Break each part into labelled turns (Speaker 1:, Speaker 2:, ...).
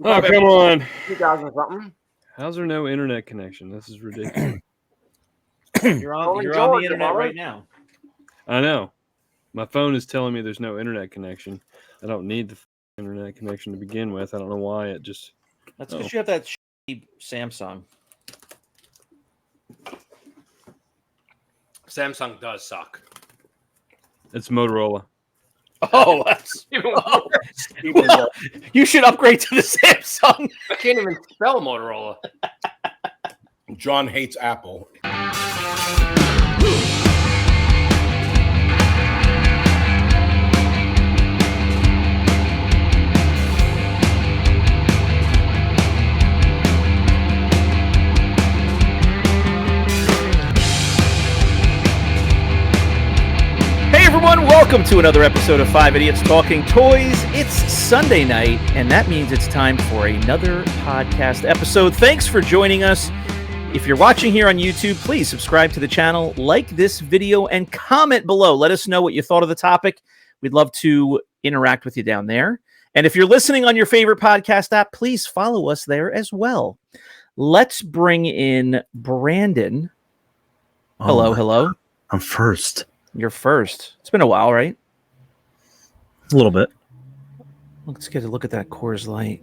Speaker 1: Oh, come on.
Speaker 2: 2000 something.
Speaker 1: How's there no internet connection? This is ridiculous.
Speaker 3: You're on the internet right now.
Speaker 1: I know. My phone is telling me there's no internet connection. I don't need the internet connection to begin with. I don't know why it just...
Speaker 3: That's because you have that shitty Samsung.
Speaker 2: Samsung does suck.
Speaker 1: It's Motorola.
Speaker 3: Oh, that's you should upgrade to the Samsung.
Speaker 2: I can't even spell Motorola.
Speaker 4: John hates Apple.
Speaker 3: Welcome to another episode of 5 Idiots Talking Toys. It's Sunday night, and that means it's time for another podcast episode. Thanks for joining us. If you're watching here on YouTube, please subscribe to the channel, like this video, and comment below. Let us know what you thought of the topic. We'd love to interact with you down there. And if you're listening on your favorite podcast app, please follow us there as well. Let's bring in Brandon. Hello.
Speaker 5: I'm first.
Speaker 3: You're first. It's been a while, right?
Speaker 5: A little bit.
Speaker 3: Let's get a look at that Coors Light.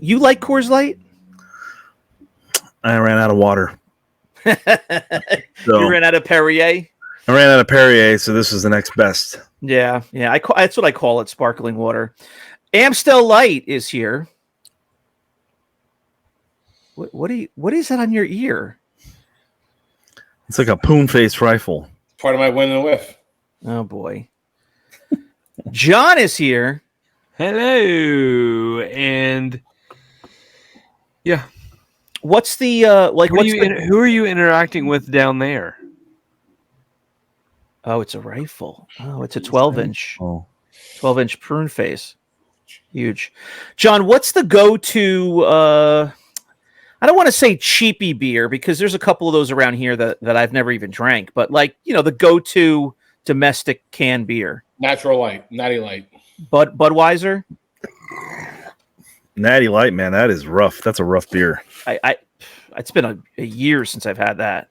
Speaker 3: You like Coors Light?
Speaker 5: I ran out of water.
Speaker 3: You ran out of Perrier?
Speaker 5: I ran out of Perrier, so this is the next best.
Speaker 3: Yeah. That's what I call it, sparkling water. Amstel Light is here. What is that on your ear?
Speaker 5: It's like a poon-faced rifle.
Speaker 4: Part of my win and whiff.
Speaker 3: Oh, boy. John is here.
Speaker 1: Hello. And yeah.
Speaker 3: What's the
Speaker 1: who are you interacting with down there?
Speaker 3: Oh, it's a rifle. Oh, it's a 12-inch. 12-inch prune face. Huge. John, what's the go-to I don't want to say cheapy beer because there's a couple of those around here that I've never even drank, but the go-to domestic canned beer.
Speaker 4: Natural Light, Natty Light.
Speaker 3: Budweiser?
Speaker 5: Natty Light, man, that is rough. That's a rough beer.
Speaker 3: It's been a year since I've had that.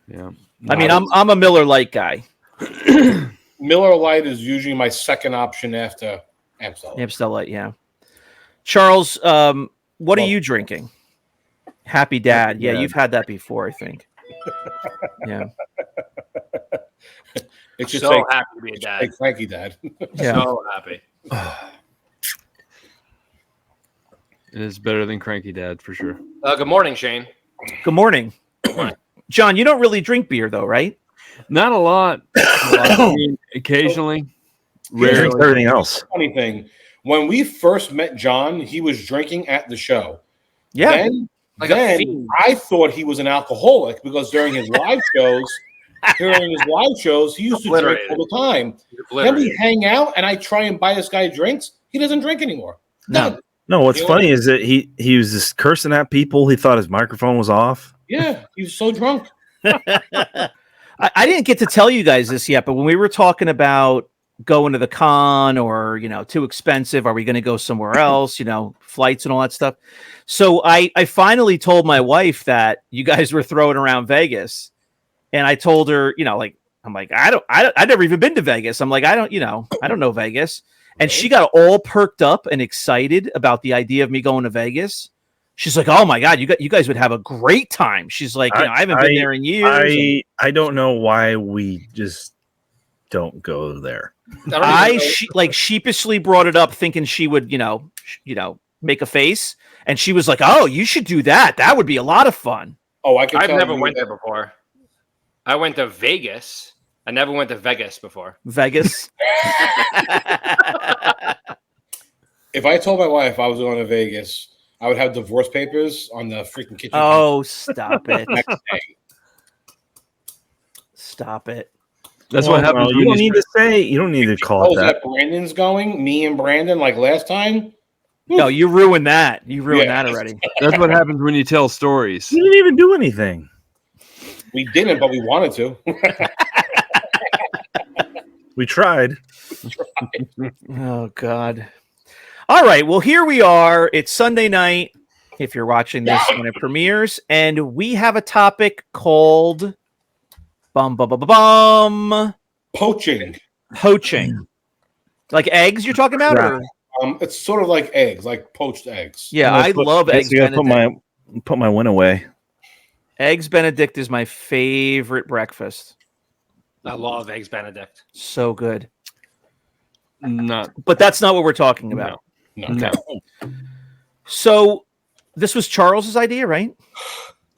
Speaker 1: Yeah.
Speaker 3: I mean, I'm a Miller Lite guy.
Speaker 4: Miller Lite is usually my second option after Amstel.
Speaker 3: Amstel Light, yeah. Charles, what are you drinking? Happy Dad. Yeah, you've had that before, I think. Yeah.
Speaker 4: It's just
Speaker 2: so happy to be a dad.
Speaker 4: Like Frankie Dad.
Speaker 3: Yeah.
Speaker 2: So happy.
Speaker 1: It is better than Cranky Dad for sure.
Speaker 2: Good morning, Shane.
Speaker 3: Good morning. John, you don't really drink beer though, right?
Speaker 1: Not a lot. I mean, occasionally.
Speaker 5: Rarely. Everything else.
Speaker 4: Funny thing, when we first met John, he was drinking at the show.
Speaker 3: Yeah.
Speaker 4: Then I thought he was an alcoholic because during his live shows, he used to drink all the time. Then we hang out and I try and buy this guy drinks. He doesn't drink anymore.
Speaker 3: No.
Speaker 5: What's funny is that he was just cursing at people. He thought his microphone was off.
Speaker 4: Yeah, he was so drunk.
Speaker 3: I didn't get to tell you guys this yet, but when we were talking about going to the con or, too expensive, are we going to go somewhere else, flights and all that stuff. So I finally told my wife that you guys were throwing around Vegas. And I told her, I've never even been to Vegas. I'm like, I don't know Vegas. And she got all perked up and excited about the idea of me going to Vegas. She's like, oh my God, you guys would have a great time. She's like, I haven't been there in years.
Speaker 5: I don't know why we just don't go there. Sheepishly brought it up thinking she would,
Speaker 3: make a face. And she was like, oh, you should do that. That would be a lot of fun.
Speaker 4: Oh,
Speaker 2: I've never went there before. I went to Vegas. I never went to Vegas before.
Speaker 3: Vegas?
Speaker 4: If I told my wife I was going to Vegas, I would have divorce papers on the freaking kitchen.
Speaker 3: Oh, stop it. Stop it.
Speaker 1: That's what happens.
Speaker 5: You don't need to say. You don't need to call it that.
Speaker 4: Brandon's going. Me and Brandon, like last time.
Speaker 3: No, you ruined that. You ruined that already.
Speaker 1: That's what happens when you tell stories.
Speaker 5: You didn't even do anything.
Speaker 4: We didn't, but we wanted to.
Speaker 5: We tried.
Speaker 3: Oh God. All right. Well, here we are. It's Sunday night. If you're watching this when it premieres, and we have a topic called
Speaker 4: Poaching.
Speaker 3: Poaching. Like eggs you're talking about? Or?
Speaker 4: It's sort of like eggs, like poached eggs.
Speaker 3: Yeah, I love eggs Benedict.
Speaker 5: Put my win away.
Speaker 3: Eggs Benedict is my favorite breakfast.
Speaker 2: I love eggs Benedict.
Speaker 3: So good.
Speaker 1: But
Speaker 3: that's not what we're talking about.
Speaker 4: No.
Speaker 3: So this was Charles's idea, right?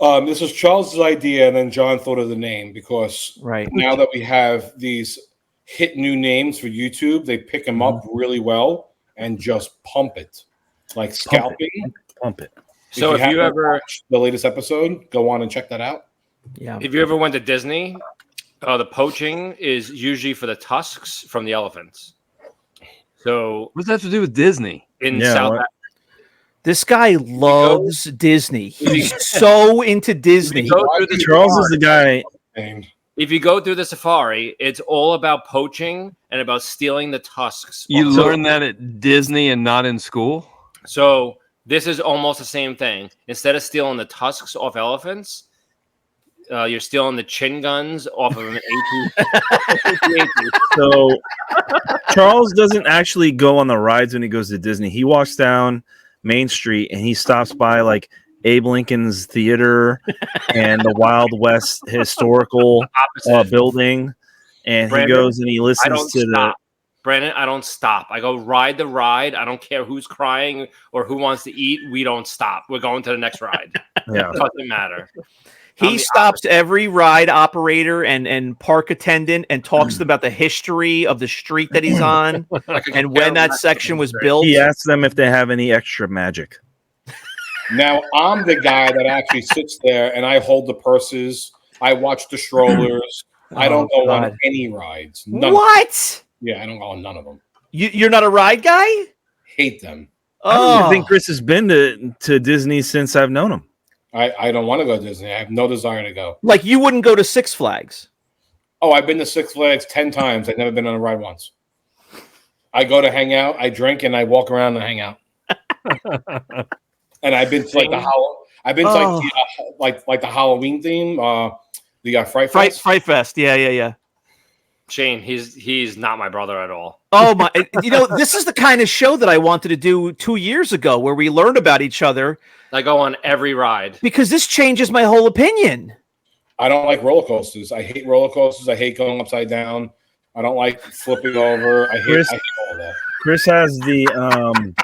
Speaker 4: This was Charles's idea, and then John thought of the name because now that we have these hit new names for YouTube, they pick them up really well and just pump it, like scalping.
Speaker 5: Pump it.
Speaker 2: So if you ever
Speaker 4: watched the latest episode, go on and check that out.
Speaker 3: Yeah.
Speaker 2: If you ever went to Disney, the poaching is usually for the tusks from the elephants. So
Speaker 1: what does that have to do with Disney?
Speaker 2: In South Africa.
Speaker 3: This guy loves Disney. He's so into Disney.
Speaker 5: Charles is the guy.
Speaker 2: If you go through the safari, it's all about poaching and about stealing the tusks.
Speaker 1: You learn that at Disney and not in school?
Speaker 2: So this is almost the same thing. Instead of stealing the tusks off elephants, you're stealing the chin guns off of an AT.
Speaker 5: So Charles doesn't actually go on the rides when he goes to Disney. He walks down Main Street and he stops by like Abe Lincoln's Theater and the Wild West Historical building, and Brandon, he goes and he listens to
Speaker 2: Brandon, I don't stop. I go ride the ride. I don't care who's crying or who wants to eat. We don't stop. We're going to the next ride.
Speaker 5: Yeah,
Speaker 2: it doesn't matter.
Speaker 3: He stops every ride operator and park attendant and talks about the history of the street that he's on and when that section was built.
Speaker 5: He asks them if they have any extra magic.
Speaker 4: Now, I'm the guy that actually sits there and I hold the purses. I watch the strollers. I don't go on any rides.
Speaker 3: What?
Speaker 4: Yeah, I don't go on none of them.
Speaker 3: You're not a ride guy?
Speaker 4: Hate them.
Speaker 5: I don't even think Chris has been to Disney since I've known him.
Speaker 4: I don't want to go to Disney. I have no desire to go.
Speaker 3: Like you wouldn't go to Six Flags?
Speaker 4: Oh, I've been to Six Flags 10 times. I've never been on a ride once. I go to hang out, I drink, and I walk around and hang out. And I've been to like the Halloween theme, the Fright Fest.
Speaker 3: Fright Fest. Yeah.
Speaker 2: Shane, he's not my brother at all.
Speaker 3: Oh my! This is the kind of show that I wanted to do 2 years ago, where we learn about each other.
Speaker 2: I go on every ride
Speaker 3: because this changes my whole opinion.
Speaker 4: I don't like roller coasters. I hate roller coasters. I hate going upside down. I don't like flipping over. I hate all that.
Speaker 5: Chris has the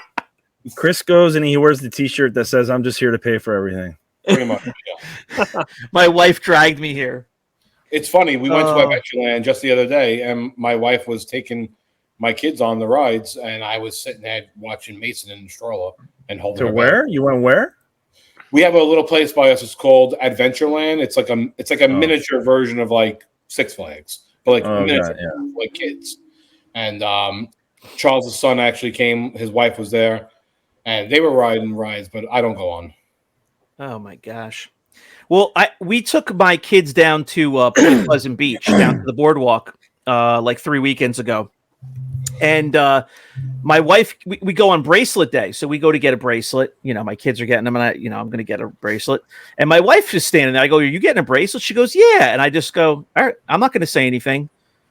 Speaker 5: Chris goes and he wears the T-shirt that says "I'm just here to pay for everything."
Speaker 4: Pretty much. Yeah.
Speaker 3: My wife dragged me here.
Speaker 4: It's funny. We went to Adventureland just the other day, and my wife was taking my kids on the rides, and I was sitting there watching Mason in the stroller and holding.
Speaker 5: To where? You went where?
Speaker 4: We have a little place by us. It's called Adventureland. It's like a miniature version of like Six Flags, but like miniature, like kids. And Charles' son actually came. His wife was there, and they were riding rides, but I don't go on.
Speaker 3: Oh my gosh. Well, we took my kids down to Point Pleasant Beach, down to the boardwalk, like 3 weekends ago. And my wife, we go on bracelet day. So we go to get a bracelet. My kids are getting them, and I'm going to get a bracelet. And my wife is standing there. I go, "Are you getting a bracelet?" She goes, "Yeah." And I just go, "All right, I'm not going to say anything."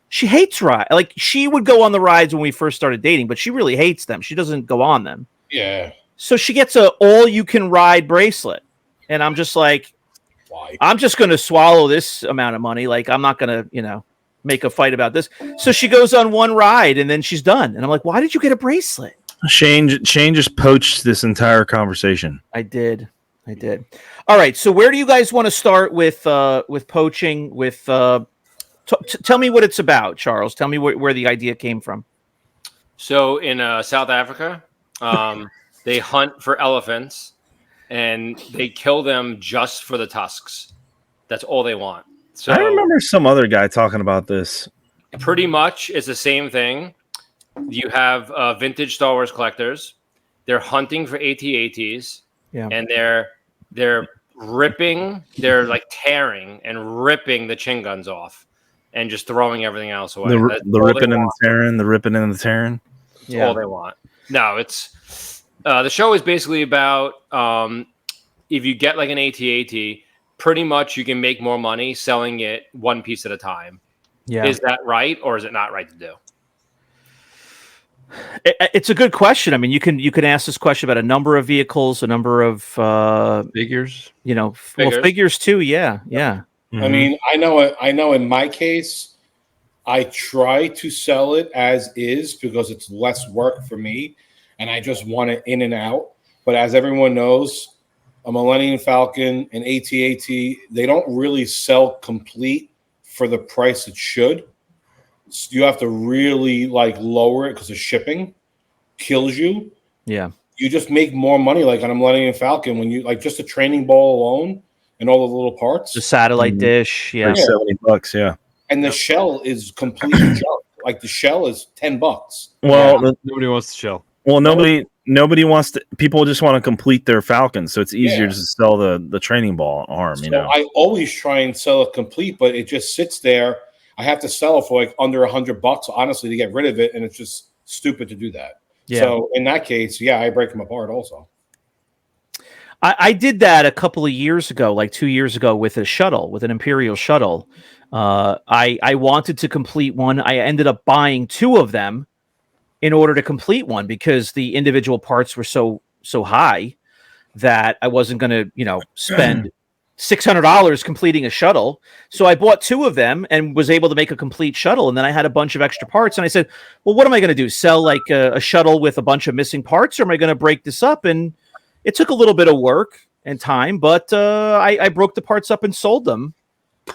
Speaker 3: She hates rides. Like, she would go on the rides when we first started dating, but she really hates them. She doesn't go on them.
Speaker 4: Yeah.
Speaker 3: So she gets a all-you-can-ride bracelet. And I'm just like, why? I'm just going to swallow this amount of money. Like, I'm not going to, make a fight about this. So she goes on one ride and then she's done. And I'm like, why did you get a bracelet?
Speaker 5: Shane just poached this entire conversation.
Speaker 3: I did. All right. So where do you guys want to start with poaching? Tell me what it's about, Charles. Tell me where the idea came from.
Speaker 2: So in South Africa, they hunt for elephants. And they kill them just for the tusks. That's all they want. So
Speaker 5: I remember some other guy talking about this.
Speaker 2: Pretty much, it's the same thing. You have vintage Star Wars collectors. They're hunting for AT-ATs, and they're ripping, they're like tearing and ripping the chin guns off, and just throwing everything else away.
Speaker 5: The ripping and the tearing, the ripping and the tearing.
Speaker 2: That's all they want. No, it's the show is basically about if you get like an AT-AT, pretty much you can make more money selling it one piece at a time.
Speaker 3: Yeah.
Speaker 2: Is that right, or is it not right to do?
Speaker 3: It's a good question. I mean, you can ask this question about a number of vehicles, a number of
Speaker 1: figures.
Speaker 3: Well, figures too. Yeah.
Speaker 4: I mean, I know in my case, I try to sell it as is because it's less work for me, and I just want it in and out. But as everyone knows, a Millennium Falcon, an AT-AT, they don't really sell complete for the price it should. So you have to really lower it because the shipping kills you.
Speaker 3: Yeah.
Speaker 4: You just make more money on a Millennium Falcon when you just the training ball alone and all the little parts.
Speaker 3: The satellite dish. Yeah.
Speaker 5: $70. Yeah.
Speaker 4: And the shell is completely junk. The shell is $10.
Speaker 5: Well,
Speaker 1: nobody wants the shell.
Speaker 5: Well, nobody wants to. People just want to complete their Falcon, so it's easier to sell the training ball arm.
Speaker 4: I always try and sell it complete, but it just sits there. I have to sell it for under $100, honestly, to get rid of it, and it's just stupid to do that. Yeah. So in that case, I break them apart also.
Speaker 3: I did that a couple of years ago, like 2 years ago, with an Imperial shuttle. I wanted to complete one. I ended up buying two of them in order to complete one because the individual parts were so high that I wasn't going to, spend $600 completing a shuttle. So I bought two of them and was able to make a complete shuttle. And then I had a bunch of extra parts. And I said, well, what am I going to do? Sell a shuttle with a bunch of missing parts, or am I going to break this up? And it took a little bit of work and time, but I broke the parts up and sold them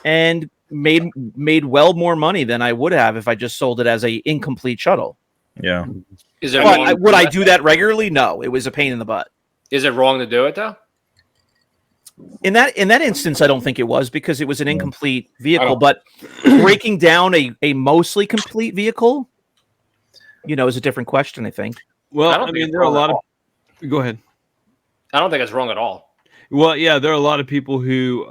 Speaker 3: and made well more money than I would have if I just sold it as a incomplete shuttle.
Speaker 5: Yeah.
Speaker 3: Would I do that regularly? No, it was a pain in the butt.
Speaker 2: Is it wrong to do it though?
Speaker 3: In that instance, I don't think it was because it was an incomplete vehicle. But breaking down a mostly complete vehicle, is a different question, I think.
Speaker 1: Well, I mean, there are a lot of. Go ahead.
Speaker 2: I don't think it's wrong at all.
Speaker 1: Well, yeah, there are a lot of people who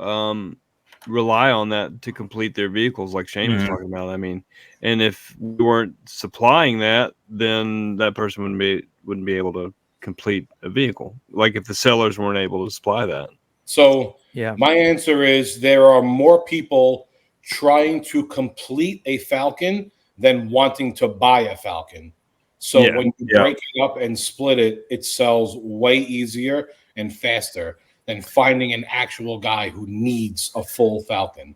Speaker 1: rely on that to complete their vehicles, like Shane was talking about. I mean, and if we weren't supplying that, then that person wouldn't be able to complete a vehicle. Like if the sellers weren't able to supply that.
Speaker 4: So my answer is there are more people trying to complete a Falcon than wanting to buy a Falcon. So when you break it up and split it, it sells way easier and faster than finding an actual guy who needs a full Falcon.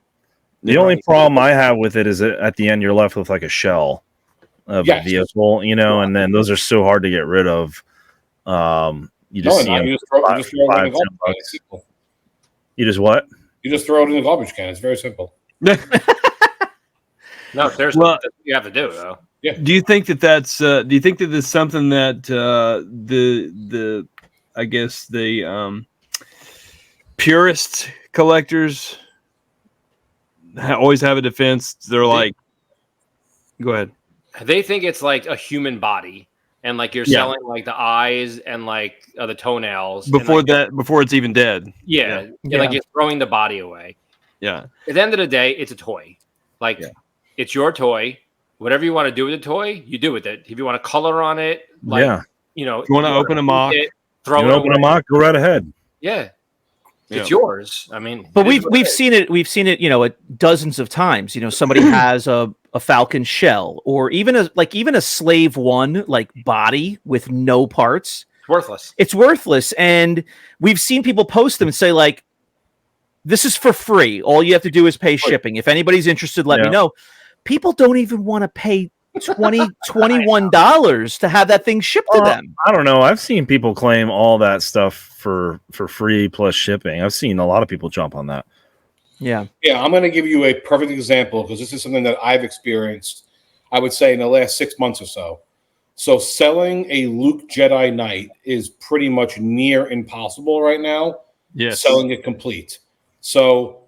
Speaker 5: The only problem I have with it is that at the end you're left with a shell of a vehicle, and then those are so hard to get rid of. You just throw it in the garbage can. You just what?
Speaker 4: You just throw it in the garbage can. It's very simple.
Speaker 2: No, there's what you have to do though.
Speaker 1: Yeah. Do you think that that's? Do you think that there's something that the I guess the purist collectors always have a defense? They're like, go ahead.
Speaker 2: They think it's like a human body, and you're selling the eyes and the toenails
Speaker 1: before it's even dead.
Speaker 2: Yeah. And you're throwing the body away.
Speaker 1: Yeah.
Speaker 2: At the end of the day, it's a toy. It's your toy. Whatever you want to do with the toy, you do with it. If you want to color on it,
Speaker 1: if you want to open a mock,
Speaker 5: open a mock, go right ahead.
Speaker 2: Yeah. It's yours. I mean,
Speaker 3: but we've seen it. We've seen it, dozens of times. Somebody has a Falcon shell, or even a Slave One body with no parts.
Speaker 2: Worthless.
Speaker 3: It's worthless, and we've seen people post them and say "This is for free. All you have to do is pay shipping. If anybody's interested, let me know." People don't even want to pay $21 to have that thing shipped to them.
Speaker 5: I don't know. I've seen people claim all that stuff for free plus shipping. I've seen a lot of people jump on that.
Speaker 3: Yeah.
Speaker 4: I'm going to give you a perfect example because this is something that I've experienced, I would say, in the last 6 months or so. So selling a Luke Jedi Knight is pretty much near impossible right now.
Speaker 1: Yes.
Speaker 4: Selling it complete. So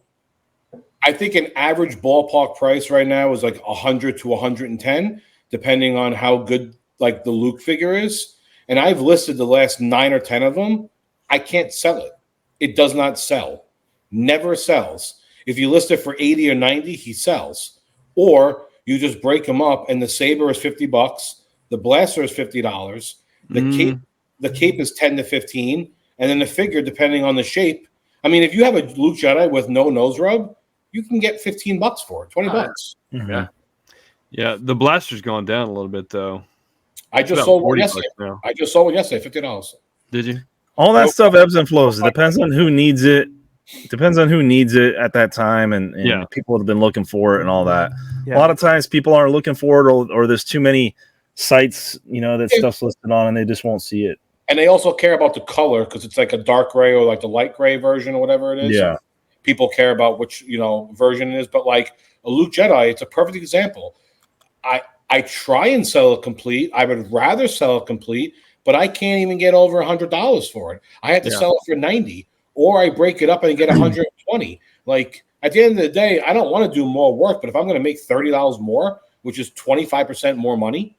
Speaker 4: I think an average ballpark price right now is 100 to 110, depending on how good the Luke figure is. And I've listed the last 9 or 10 of them. I can't sell it. It does not sell. Never sells. If you list it for 80 or 90, he sells. Or you just break them up and the saber is $50, the blaster is $50, The cape is 10 to 15, and then the figure, depending on the shape. I mean, if you have a Luke Jedi with no nose rub, you can get $15 for it, $20.
Speaker 2: Yeah.
Speaker 1: Yeah, the blaster's gone down a little bit though.
Speaker 4: I just sold one yesterday. I just sold one yesterday, $50.
Speaker 1: Did you?
Speaker 5: All that stuff ebbs and flows. It depends on who needs it. Depends on who needs it at that time, and people have been looking for it and all that. Yeah. A lot of times people aren't looking for it, or there's too many sites, that stuff's listed on, and they just won't see it.
Speaker 4: And they also care about the color because it's like a dark gray or like the light gray version or whatever it is.
Speaker 5: Yeah.
Speaker 4: So people care about which, version it is. But like a Luke Jedi, it's a perfect example. I try and sell it complete. I would rather sell it complete, but I can't even get over $100 for it. I had to sell it for $90, or I break it up and get $120. Like at the end of the day, I don't want to do more work, but if I'm going to make $30 more, which is 25% more money,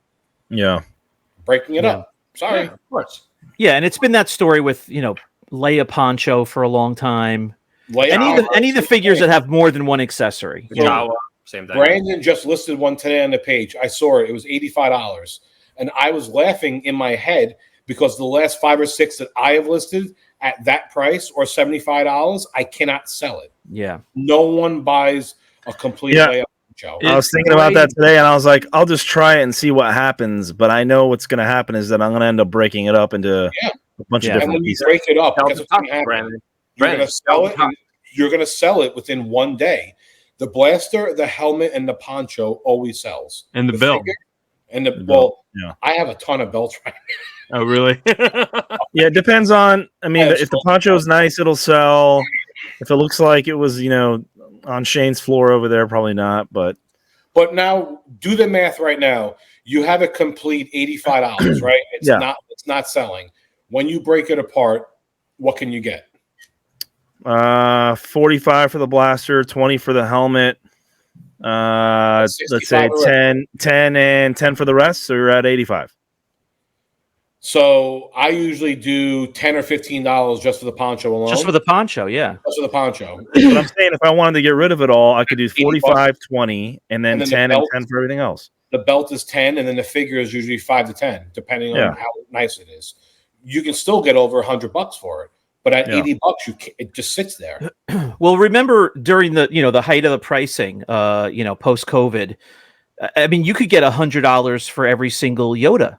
Speaker 4: breaking it up. Sorry,
Speaker 2: of course.
Speaker 3: Yeah, and it's been that story with Leia Poncho for a long time. Any of the figures that have more than one accessory.
Speaker 4: So,
Speaker 2: same thing.
Speaker 4: Brandon just listed one today on the page. I saw it. It was $85. And I was laughing in my head because the last 5 or 6 that I have listed at that price or $75, I cannot sell it.
Speaker 3: Yeah.
Speaker 4: No one buys a complete Leia Poncho.
Speaker 5: I was thinking about that today, and I was like, I'll just try it and see what happens. But I know what's going to happen is that I'm going to end up breaking it up into a bunch of different
Speaker 4: and when
Speaker 5: pieces.
Speaker 4: you break it up, that's what's going to happen. You're going to sell it. You're going to sell it within one day. The blaster, the helmet, and the poncho always sells.
Speaker 1: And the belt.
Speaker 4: And I have a ton of belts right now.
Speaker 1: Oh, really?
Speaker 5: Yeah, it depends on. I mean, if the poncho is nice, it'll sell. If it looks like it was, on Shane's floor over there, probably not. But
Speaker 4: now, do the math right now. You have a complete $85, right? It's not selling. When you break it apart, what can you get?
Speaker 5: 45 for the blaster, 20 for the helmet. Let's say 10 and 10 for the rest. So you're at 85.
Speaker 4: So I usually do $10 or $15 just for the poncho alone.
Speaker 3: Just for the poncho, yeah.
Speaker 4: Just for the poncho.
Speaker 5: But I'm saying if I wanted to get rid of it all, I could do 45, 20, and then 10 and 10 for everything else.
Speaker 4: The belt is 10, and then the figure is usually 5 to 10, depending on how nice it is. You can still get over $100 for it. But at $80, it just sits there.
Speaker 3: Well, remember during the the height of the pricing, post COVID, I mean, you could get $100 for every single Yoda.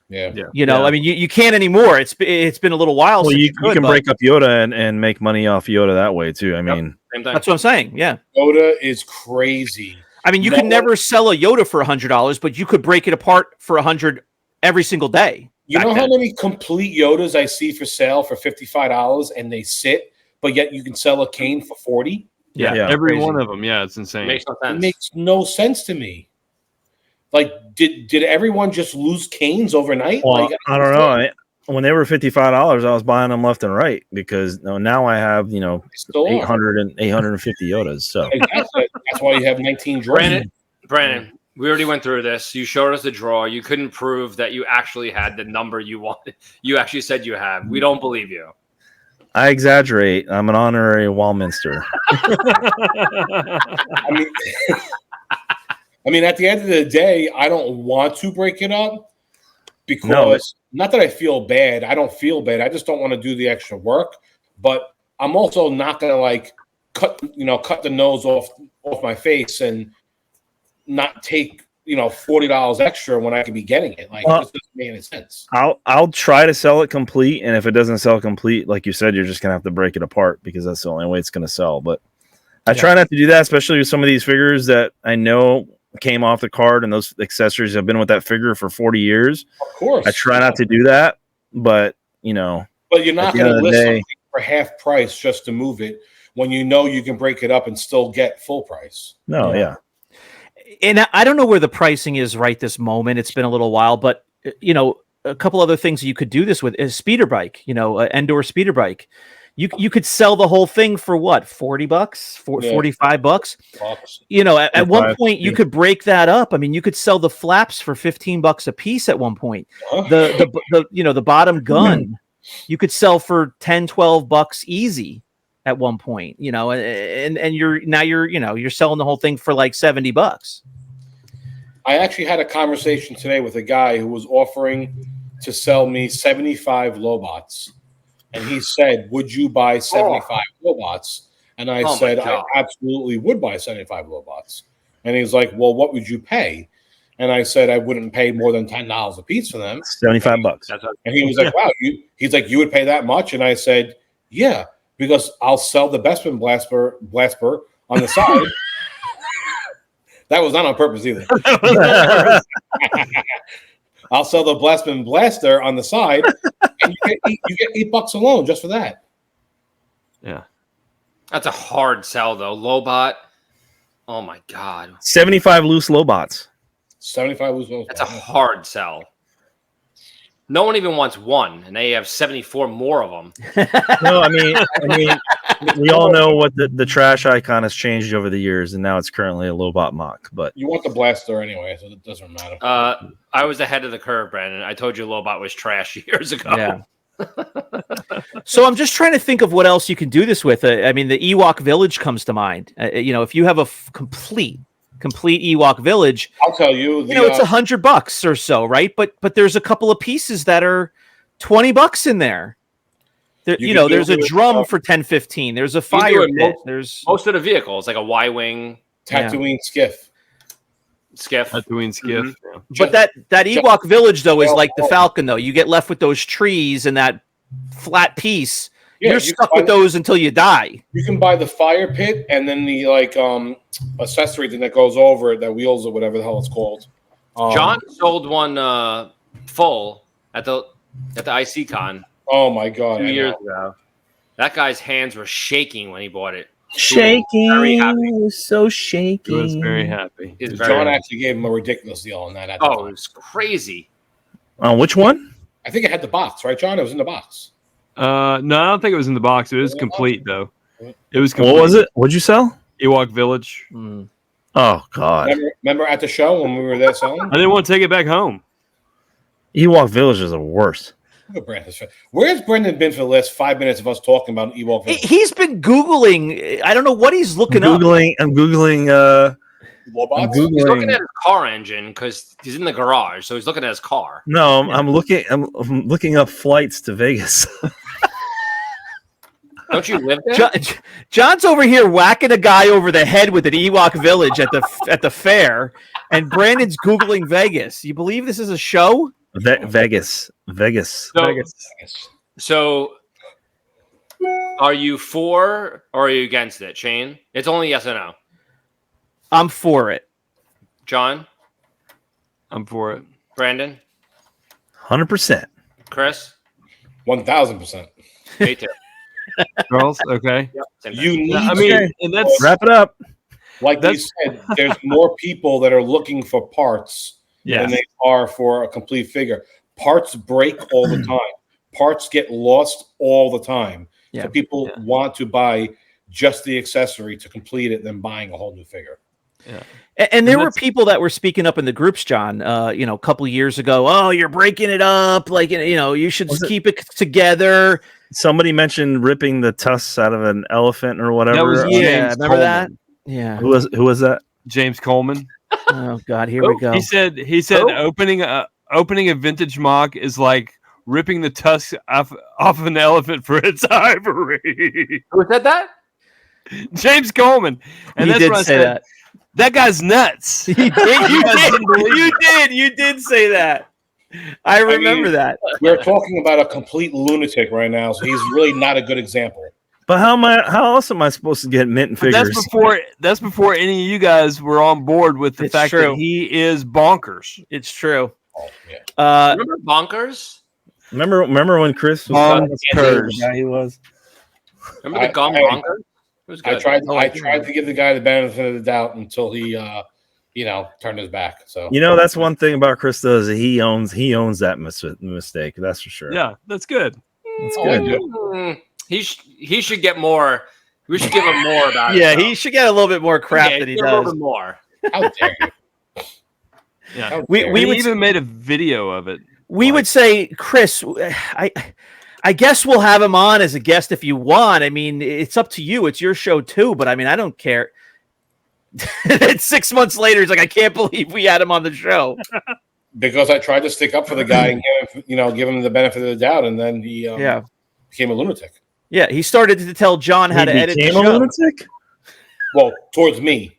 Speaker 4: Yeah.
Speaker 3: I mean, you can't anymore. It's been a little while.
Speaker 5: Well,
Speaker 3: since
Speaker 5: you can break up Yoda and make money off Yoda that way too. I mean,
Speaker 3: that's what I'm saying. Yeah,
Speaker 4: Yoda is crazy.
Speaker 3: I mean, you could never sell a Yoda for $100, but you could break it apart for $100 every single day.
Speaker 4: You know how many complete Yodas I see for sale for $55 and they sit, but yet you can sell a cane for $40?
Speaker 1: Yeah. Every one of them. Yeah, it's insane.
Speaker 4: It makes no sense to me. Like, did everyone just lose canes overnight?
Speaker 5: Well, I don't know. When they were $55, I was buying them left and right because now I have 800 and 850 Yodas. So
Speaker 4: that's why you have 19 drawers.
Speaker 2: Brandon. We already went through this. You showed us the draw. You couldn't prove that you actually had the number you wanted. You actually said you have. We don't believe you.
Speaker 5: I exaggerate. I'm an honorary Wallminster.
Speaker 4: I mean, at the end of the day, I don't want to break it up because not that I feel bad. I don't feel bad. I just don't want to do the extra work. But I'm also not going to cut the nose off my face and not take $40 extra when I could be getting it. Like, it just doesn't make any sense.
Speaker 5: I'll try to sell it complete, and if it doesn't sell complete, like you said, you're just gonna have to break it apart because that's the only way it's gonna sell. But I try not to do that, especially with some of these figures that I know came off the card, and those accessories have been with that figure for 40 years.
Speaker 4: Of course,
Speaker 5: I try not to do that, but
Speaker 4: But you're not going to list something for half price just to move it when you can break it up and still get full price.
Speaker 5: No, yeah.
Speaker 3: And I don't know where the pricing is right this moment. It's been a little while, but a couple other things you could do this with is speeder bike. Endor speeder bike. You could sell the whole thing for what, $40, $45. At one point you could break that up. I mean, you could sell the flaps for $15 a piece at one point. The bottom gun you could sell for $10-12 easy at one point, and you're selling the whole thing for like $70.
Speaker 4: I actually had a conversation today with a guy who was offering to sell me 75 Lobots. And he said, would you buy 75 Lobots? And I said, I absolutely would buy 75 Lobots. And he's like, well, what would you pay? And I said, I wouldn't pay more than $10 a piece for them.
Speaker 5: $75.
Speaker 4: And he was like, wow, he's like, you would pay that much? And I said, yeah, because I'll sell the Bestman Blaster on the side. That was not on purpose either. I'll sell the Bestman Blaster on the side, and you get $8 alone just for that.
Speaker 1: Yeah.
Speaker 2: That's a hard sell, though. Lobot. Oh, my God.
Speaker 5: 75 loose Lobots.
Speaker 4: 75 loose Lobots.
Speaker 2: That's a hard sell. No one even wants one, and they have 74 more of them.
Speaker 5: No, I mean, we all know what the trash icon has changed over the years, and now it's currently a Lobot mock. But
Speaker 4: you want the Blaster anyway, so it doesn't matter.
Speaker 2: I was ahead of the curve, Brandon. I told you Lobot was trash years ago.
Speaker 3: Yeah. So I'm just trying to think of what else you can do this with. I mean, the Ewok Village comes to mind. If you have a complete Ewok Village,
Speaker 4: I'll tell you,
Speaker 3: it's $100 or so, right? But there's a couple of pieces that are $20 in there. There's a drum for $10-15. There's a fire pit. There's
Speaker 2: most of the vehicles, like a Y-wing,
Speaker 4: Tatooine skiff.
Speaker 1: Tatooine skiff.
Speaker 2: Mm-hmm.
Speaker 3: But that Ewok Village though is like the Falcon though. You get left with those trees and that flat piece.
Speaker 4: Yeah,
Speaker 3: you're stuck with those until you die.
Speaker 4: You can buy the fire pit and then the accessory thing that goes over it, that wheels or whatever the hell it's called.
Speaker 2: John sold one full at the ICCon.
Speaker 4: Oh my God!
Speaker 2: 2 years ago. That guy's hands were shaking when he bought it.
Speaker 5: Shaking,
Speaker 2: very happy.
Speaker 5: So shaking.
Speaker 1: He was very happy.
Speaker 4: John actually gave him a ridiculous deal on that.
Speaker 2: It was crazy.
Speaker 5: Which one?
Speaker 4: I think it had the box, right, John? It was in the box.
Speaker 1: No, I don't think it was in the box. It was complete though. It was complete.
Speaker 5: What was it? What'd you sell?
Speaker 1: Ewok Village.
Speaker 5: Oh God!
Speaker 4: Remember at the show when we were there selling?
Speaker 1: I didn't want to take it back home.
Speaker 5: Ewok Village is the worst.
Speaker 4: Where's Brendan been for the last 5 minutes of us talking about Ewok Village?
Speaker 3: He's been Googling. I don't know what he's looking up.
Speaker 5: I'm Googling.
Speaker 4: Lobots?
Speaker 2: He's looking at his car engine because he's in the garage, so he's looking at his car.
Speaker 5: No, I'm looking up flights to Vegas.
Speaker 2: Don't you live there?
Speaker 3: John's over here whacking a guy over the head with an Ewok Village at the fair, and Brandon's Googling Vegas. You believe this is a show?
Speaker 5: Vegas.
Speaker 2: So, are you for or are you against it, Shane? It's only yes or no.
Speaker 3: I'm for it.
Speaker 2: John?
Speaker 1: I'm for it.
Speaker 2: Brandon?
Speaker 5: 100%.
Speaker 2: Chris?
Speaker 4: 1,000%.
Speaker 2: Me too.
Speaker 1: Charles, okay.
Speaker 2: Yep,
Speaker 4: You need.
Speaker 1: And that's
Speaker 5: wrap it up.
Speaker 4: Like we said, there's more people that are looking for parts than they are for a complete figure. Parts break all the time. Parts get lost all the time.
Speaker 3: Yeah.
Speaker 4: So people want to buy just the accessory to complete it than buying a whole new figure.
Speaker 1: Yeah.
Speaker 3: And there were people that were speaking up in the groups, John, a couple of years ago. Oh, you're breaking it up. Like, you should keep it together.
Speaker 5: Somebody mentioned ripping the tusks out of an elephant or whatever.
Speaker 1: That was
Speaker 3: remember
Speaker 1: Coleman.
Speaker 3: that? Yeah.
Speaker 5: Who was that?
Speaker 1: James Coleman.
Speaker 3: Oh God, here we go.
Speaker 1: He said opening a vintage mock is like ripping the tusk off an elephant for its ivory.
Speaker 2: Who said that?
Speaker 1: James Coleman. And that's what I said.
Speaker 3: That.
Speaker 1: That guy's nuts.
Speaker 3: He did. You did say that. I remember that.
Speaker 4: We're talking about a complete lunatic right now, so he's really not a good example.
Speaker 5: But how else am I supposed to get mint figures?
Speaker 1: That's before any of you guys were on board with the fact that he is bonkers.
Speaker 3: It's true.
Speaker 4: Oh, yeah.
Speaker 2: Remember Bonkers?
Speaker 5: Remember when Chris was the guy he was?
Speaker 2: Remember the gum Bonkers? It was good.
Speaker 4: I tried to give the guy the benefit of the doubt until he turned his back. So
Speaker 5: that's one thing about Chris does. He owns that mistake. That's for sure.
Speaker 1: Yeah, that's good.
Speaker 5: That's good.
Speaker 2: He should get more. We should give him more about it.
Speaker 3: Yeah, he should get a little bit more crap than he does.
Speaker 2: A little bit more.
Speaker 4: How dare you?
Speaker 1: Yeah,
Speaker 3: we
Speaker 1: even made a video of it.
Speaker 3: We would say, Chris, I guess we'll have him on as a guest if you want. I mean, it's up to you. It's your show too. But I mean, I don't care. And 6 months later, he's like, I can't believe we had him on the show.
Speaker 4: Because I tried to stick up for the guy and give him the benefit of the doubt, and then he became a lunatic.
Speaker 3: Yeah, he started to tell John how to edit the show.
Speaker 5: Became a lunatic?
Speaker 4: Well, towards me.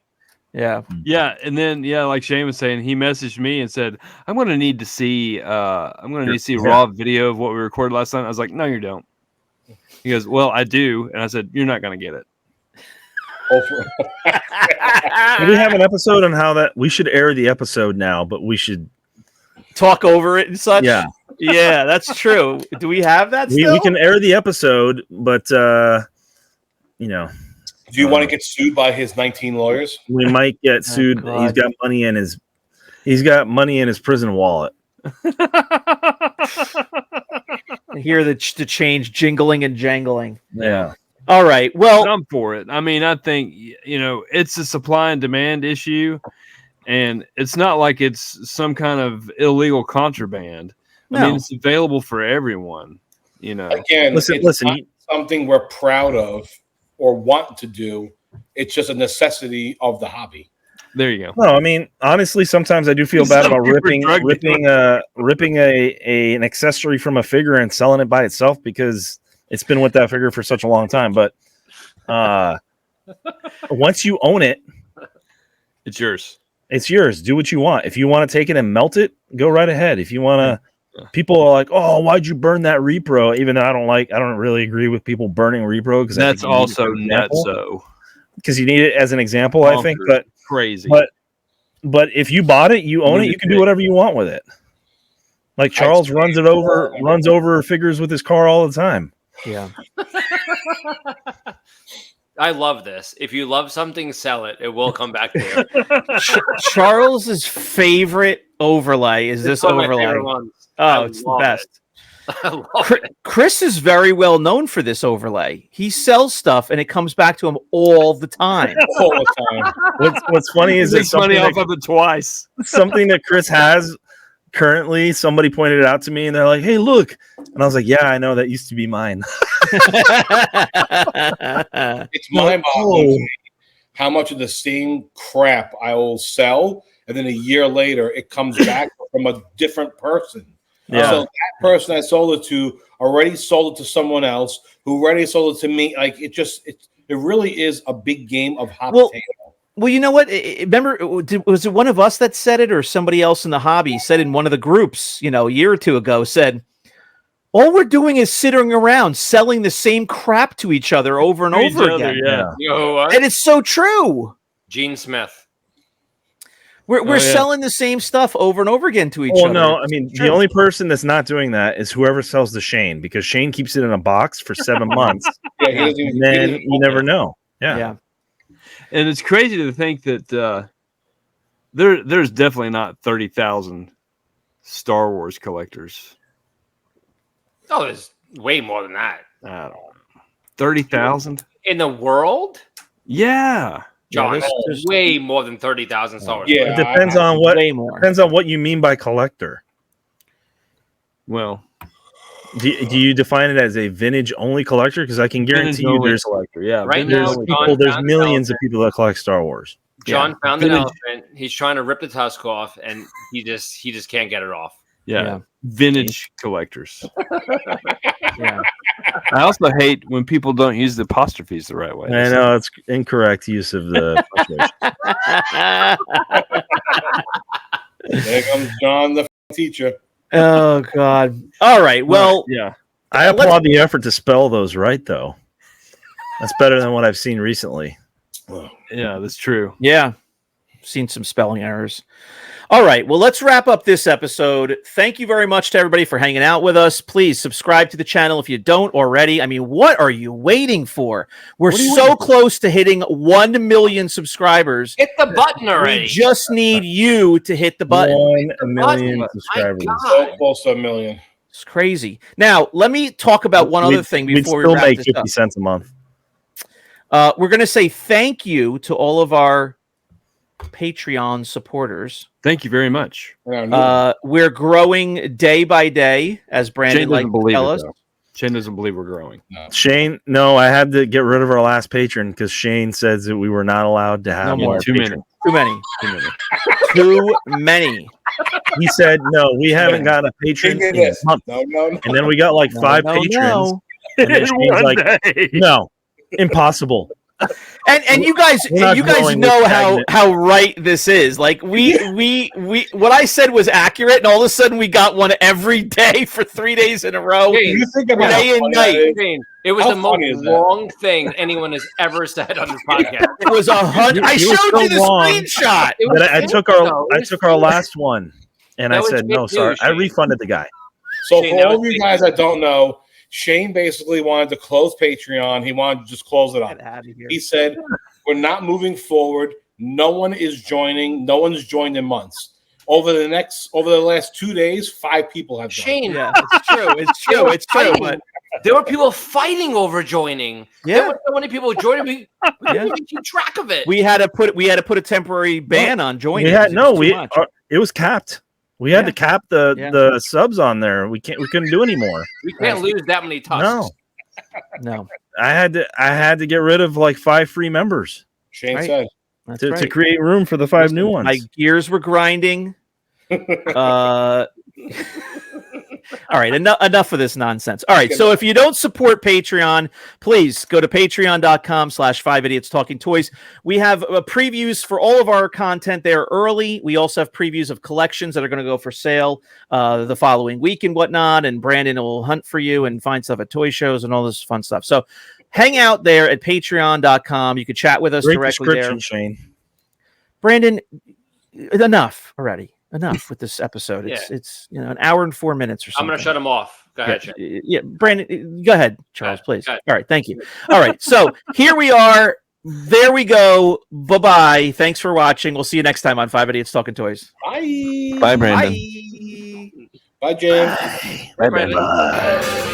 Speaker 3: Yeah.
Speaker 1: Yeah, and then like Shane was saying, he messaged me and said, "I'm going to need to see a raw video of what we recorded last time." I was like, "No, you don't." He goes, "Well, I do," and I said, "You're not going to get it."
Speaker 5: We have an episode on how that we should air the episode now, but we should
Speaker 3: talk over it and such.
Speaker 5: Yeah,
Speaker 3: yeah, that's true. Do we have that?
Speaker 5: We can air the episode, but
Speaker 4: do you want to get sued by his 19 lawyers?
Speaker 5: We might get sued. He's got money in his prison wallet.
Speaker 3: I hear the change jingling and jangling.
Speaker 5: Yeah.
Speaker 3: All right. Well,
Speaker 1: I'm for it. I mean, I think it's a supply and demand issue, and it's not like it's some kind of illegal contraband. No. I mean, it's available for everyone.
Speaker 4: Again, listen. Not something we're proud of or want to do. It's just a necessity of the hobby.
Speaker 1: There you go.
Speaker 5: No, I mean, honestly, sometimes I do feel bad about ripping an accessory from a figure and selling it by itself because it's been with that figure for such a long time. But once you own it,
Speaker 1: it's yours.
Speaker 5: It's yours. Do what you want. If you want to take it and melt it, go right ahead. If you want to. People are like, "Oh, why'd you burn that repro?" Even though I don't really agree with people burning repro because
Speaker 1: that's also not so.
Speaker 5: Because you need it as an example, I think. But
Speaker 1: crazy.
Speaker 5: But if you bought it, you own it. You can do whatever you want with it. Like Charles runs over figures with his car all the time.
Speaker 3: Yeah.
Speaker 2: I love this. If you love something, sell it. It will come back to you.
Speaker 3: Charles's favorite overlay is this overlay. Oh, it's the best. Chris is very well known for this overlay. He sells stuff and it comes back to him all the time.
Speaker 4: All the time.
Speaker 5: What's funny is
Speaker 1: it's money off of it twice.
Speaker 5: Something that Chris has currently, somebody pointed it out to me and they're like, "Hey, look." And I was like, "Yeah, I know, that used to be mine."
Speaker 4: It's mind-boggling how much of the same crap I will sell, and then a year later it comes back from a different person.
Speaker 5: Yeah.
Speaker 4: So that person I sold it to already sold it to someone else who already sold it to me. Like it really is a big game of hot potato.
Speaker 3: Well, you know what? Remember, was it one of us that said it, or somebody else in the hobby said in one of the groups, a year or two ago, said, all we're doing is sitting around selling the same crap to each other over and over again.
Speaker 2: Yeah. You know what?
Speaker 3: And it's so true.
Speaker 2: Gene Smith.
Speaker 3: We're selling the same stuff over and over again to each other.
Speaker 5: No, I mean, the only person that's not doing that is whoever sells the Shane, because Shane keeps it in a box for 7 months. And then you never know. Yeah.
Speaker 1: And it's crazy to think that there's definitely not 30,000 Star Wars collectors.
Speaker 2: Oh, there's way more than that.
Speaker 1: I don't know. 30,000
Speaker 2: in the world?
Speaker 1: Yeah.
Speaker 2: John, there's way more than 30,000 Star Wars.
Speaker 5: Yeah, it depends on what you mean by collector.
Speaker 1: Well,
Speaker 5: do you define it as a vintage only collector? Because I can guarantee you there's
Speaker 1: collector. Yeah,
Speaker 2: right now
Speaker 5: there's millions of people that collect Star Wars.
Speaker 2: John found an elephant. He's trying to rip the tusk off, and he just can't get it off.
Speaker 1: Yeah. Vintage collectors. Yeah. I also hate when people don't use the apostrophes the right way.
Speaker 5: I know it's incorrect use of the
Speaker 4: There comes John, the teacher.
Speaker 3: Oh God! All right. Well,
Speaker 1: yeah.
Speaker 5: I applaud the effort to spell those right, though. That's better than what I've seen recently.
Speaker 1: Yeah, that's true.
Speaker 3: Yeah, seen some spelling errors. All right, well, let's wrap up this episode. Thank you very much to everybody for hanging out with us. Please subscribe to the channel if you don't already. I mean, what are you waiting for? We're so close to hitting 1 million subscribers.
Speaker 2: Hit the button already.
Speaker 3: We just need you to hit the button.
Speaker 5: 1 million subscribers.
Speaker 4: So close to 1 million.
Speaker 3: It's crazy. Now, let me talk about one other thing before we wrap
Speaker 5: make
Speaker 3: this
Speaker 5: 50
Speaker 3: up.
Speaker 5: cents a month.
Speaker 3: We're going to say thank you to all of our Patreon supporters.
Speaker 1: Thank you very much.
Speaker 3: We're growing day by day, as Brandon likes to tell us.
Speaker 1: Shane doesn't believe we're growing.
Speaker 4: No.
Speaker 5: Shane, no, I had to get rid of our last patron because Shane says that we were not allowed to have more.
Speaker 1: Too many.
Speaker 3: Too many. Too many.
Speaker 5: He said, no, we haven't got a patron in a month.
Speaker 4: No.
Speaker 5: And then we got like 5 patrons. And then Shane's like, no, impossible.
Speaker 3: And you guys know how right this is. Like we what I said was accurate, and all of a sudden we got one every day for 3 days in a row.
Speaker 2: Hey,
Speaker 4: you think about
Speaker 3: day and night.
Speaker 2: It was the most wrong thing anyone has ever said on this podcast.
Speaker 3: It was 100. I showed you the screenshot.
Speaker 5: I took our last one, and I said no, sorry. I refunded the guy.
Speaker 4: So for all of you guys that don't know, Shane basically wanted to close Patreon. He wanted to just close it up. He said, we're not moving forward. No one is joining. No one's joined in months. Over the last 2 days, 5 people have joined.
Speaker 2: Shane,
Speaker 3: yeah, it's true. But
Speaker 2: there were people fighting over joining.
Speaker 3: Yeah.
Speaker 2: There were so many people joining. We couldn't keep track of it.
Speaker 3: We had to put a temporary ban on joining.
Speaker 5: It was capped. We had to cap the subs on there. We couldn't do anymore.
Speaker 2: We can't lose that many tusks.
Speaker 3: No.
Speaker 5: I had to get rid of like 5 free members.
Speaker 4: Shane said
Speaker 5: to create room for the 5 new ones.
Speaker 3: My gears were grinding. All right, enough of this nonsense. All right, so if you don't support Patreon, please go to patreon.com/5idiotstalkingtoys. We have previews for all of our content there early. We also have previews of collections that are going to go for sale the following week and whatnot, and Brandon will hunt for you and find stuff at toy shows and all this fun stuff. So hang out there at patreon.com. You can chat with us directly there.
Speaker 5: Shane.
Speaker 3: Brandon, enough already. Enough with this episode. It's an hour and 4 minutes or something.
Speaker 2: I'm going to shut him off. Go ahead.
Speaker 3: Yeah, Brandon, go ahead, Charles, please. All right, thank you. All right, so here we are. There we go. Bye-bye. Thanks for watching. We'll see you next time on 5 Idiots Talking Toys.
Speaker 4: Bye.
Speaker 1: Bye, Brandon.
Speaker 4: Bye, James.
Speaker 5: Bye, Brandon.
Speaker 2: Bye.